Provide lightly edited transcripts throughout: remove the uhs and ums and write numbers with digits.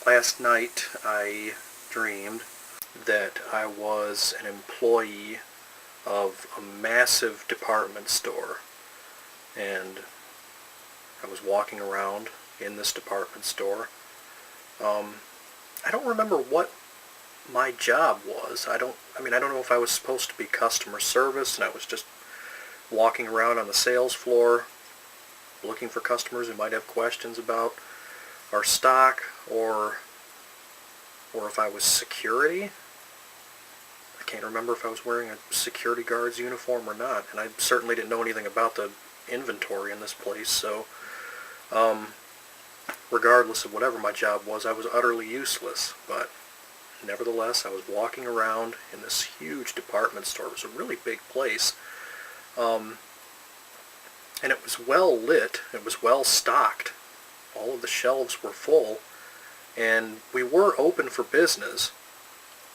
Last night I dreamed that I was an employee of a massive department store, and I was walking around in this department store. I don't remember what my job was. I don't know if I was supposed to be customer service and I was just walking around on the sales floor looking for customers who might have questions about our stock, or if I was security. I can't remember if I was wearing a security guard's uniform or not, and I certainly didn't know anything about the inventory in this place, so regardless of whatever my job was, I was utterly useless. But nevertheless, I was walking around in this huge department store. It was a really big place, and it was well lit, it was well stocked. All of the shelves were full, and we were open for business,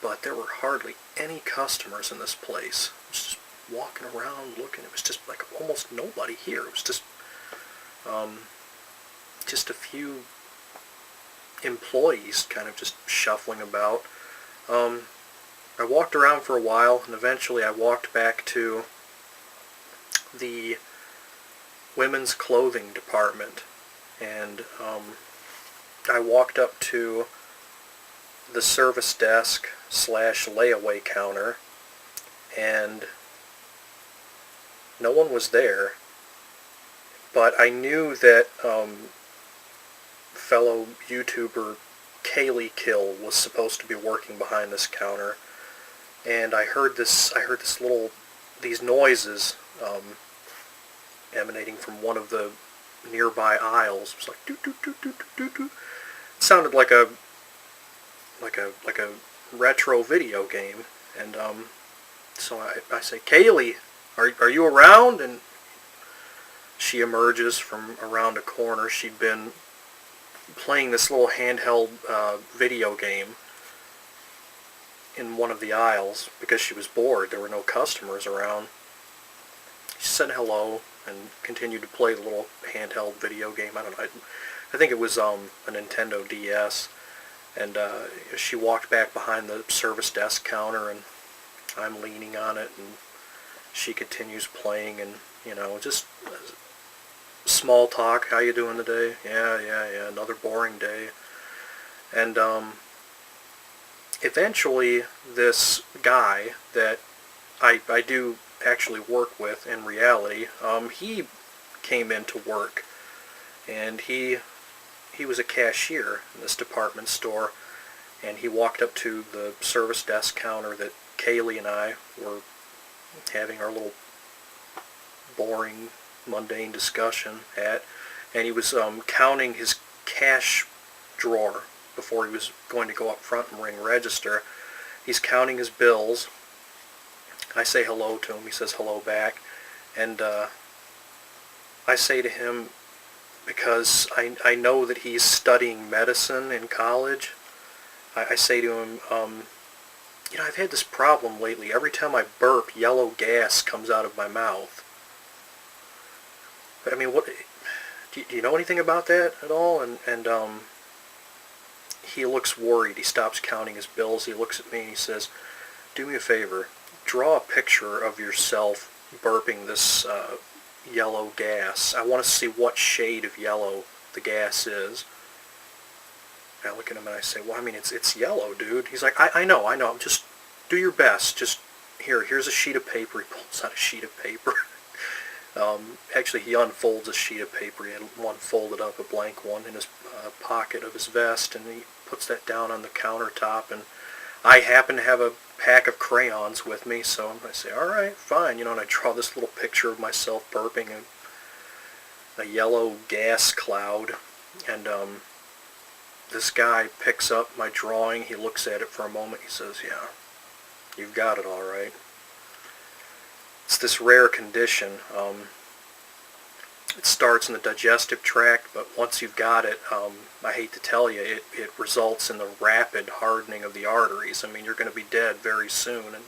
but there were hardly any customers in this place. I was just walking around looking. It was just like almost nobody here. It was just a few employees kind of just shuffling about. I walked around for a while, and eventually I walked back to the women's clothing department, and I walked up to the service desk / layaway counter, and no one was there, but I knew that fellow YouTuber KayleighKill was supposed to be working behind this counter, and I heard these noises emanating from one of the nearby aisles. It was like doo doo doo doo doo doo. It sounded like a retro video game, and so I say, "Kayleigh, are you around?" And she emerges from around a corner. She'd been playing this little handheld video game in one of the aisles because she was bored. There were no customers around. She said hello and continued to play the little handheld video game. I don't know. I think it was a Nintendo DS. And she walked back behind the service desk counter, and I'm leaning on it, and she continues playing, and just small talk. How you doing today? Yeah. Another boring day. And eventually, this guy that I do actually work with in reality, he came into work, and he was a cashier in this department store, and he walked up to the service desk counter that Kayleigh and I were having our little boring, mundane discussion at, and he was counting his cash drawer before he was going to go up front and ring register. He's counting his bills. I say hello to him. He says hello back, and I say to him, because I know that he's studying medicine in college, I say to him, I've had this problem lately. Every time I burp, yellow gas comes out of my mouth. I mean, what? Do you know anything about that at all? And he looks worried. He stops counting his bills. He looks at me and he says, "Do me a favor. Draw a picture of yourself burping this yellow gas. I want to see what shade of yellow the gas is." I look at him and I say, "Well, I mean, it's yellow, dude." He's like, I know. Just do your best. Just here's a sheet of paper." He pulls out a sheet of paper. Actually, he unfolds a sheet of paper. He had one folded up, a blank one, in his pocket of his vest, and he puts that down on the countertop. And I happen to have a pack of crayons with me, so I say, "All right, fine," and I draw this little picture of myself burping a yellow gas cloud, and this guy picks up my drawing. He looks at it for a moment. He says, "Yeah, you've got it all right." It's this rare condition. It starts in the digestive tract, but once you've got it, I hate to tell you, it results in the rapid hardening of the arteries. I mean, you're going to be dead very soon. And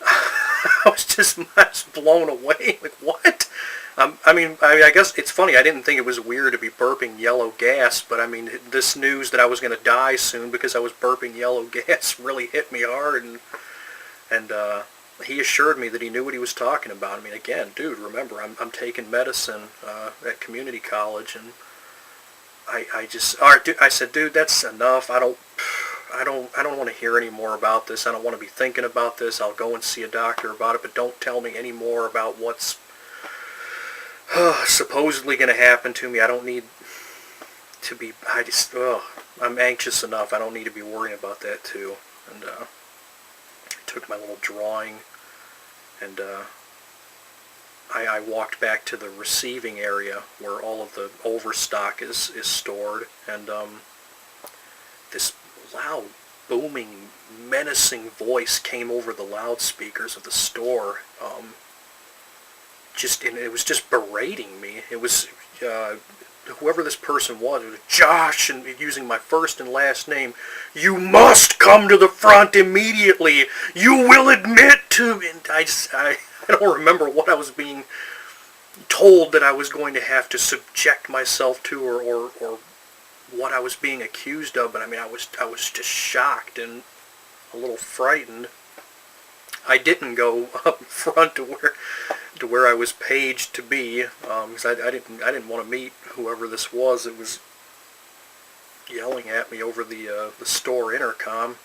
I was blown away. Like, what? I guess it's funny. I didn't think it was weird to be burping yellow gas, but I mean, this news that I was going to die soon because I was burping yellow gas really hit me hard, and he assured me that he knew what he was talking about. I mean, again, dude, remember, I'm taking medicine at community college, and all right, dude, I said, dude, that's enough. I don't want to hear any more about this. I don't want to be thinking about this. I'll go and see a doctor about it, but don't tell me any more about what's supposedly going to happen to me. I don't need to be, I'm anxious enough. I don't need to be worrying about that too. And I took my little drawing, and I walked back to the receiving area where all of the overstock is stored, and this loud, booming, menacing voice came over the loudspeakers of the store. And it was just berating me. It was whoever this person was. It was Josh, and using my first and last name. You must come to the front immediately. You will admit to. And I don't remember what I was being told that I was going to have to subject myself to, or what I was being accused of. But I mean, I was just shocked and a little frightened. I didn't go up front to where I was paged to be, because I didn't want to meet whoever this was that was yelling at me over the store intercom.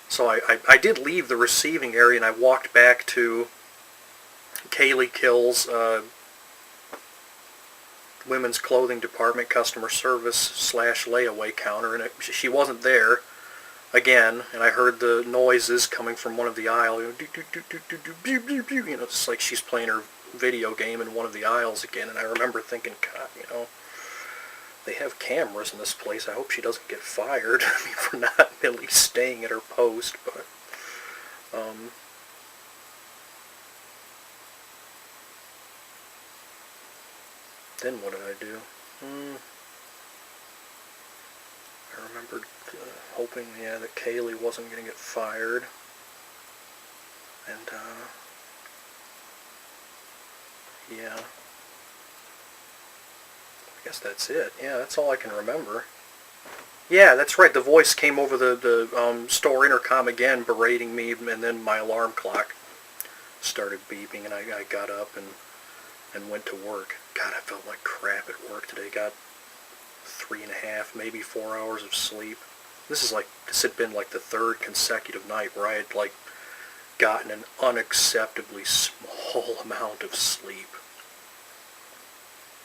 So I did leave the receiving area, and I walked back to KayleighKill's women's clothing department customer service / layaway counter, and she wasn't there again, and I heard the noises coming from one of the aisles, just like she's playing her video game in one of the aisles again. And I remember thinking, God, they have cameras in this place. I hope she doesn't get fired for not at least staying at her post. But then what did I do? I remembered hoping, that Kayleigh wasn't going to get fired. And, I guess that's it. Yeah, that's all I can remember. Yeah, that's right. The voice came over the store intercom again, berating me, and then my alarm clock started beeping, and I got up and went to work. God, I felt like crap at work today. Got 3.5, maybe 4 hours of sleep. This had been like the third consecutive night where I had gotten an unacceptably small amount of sleep.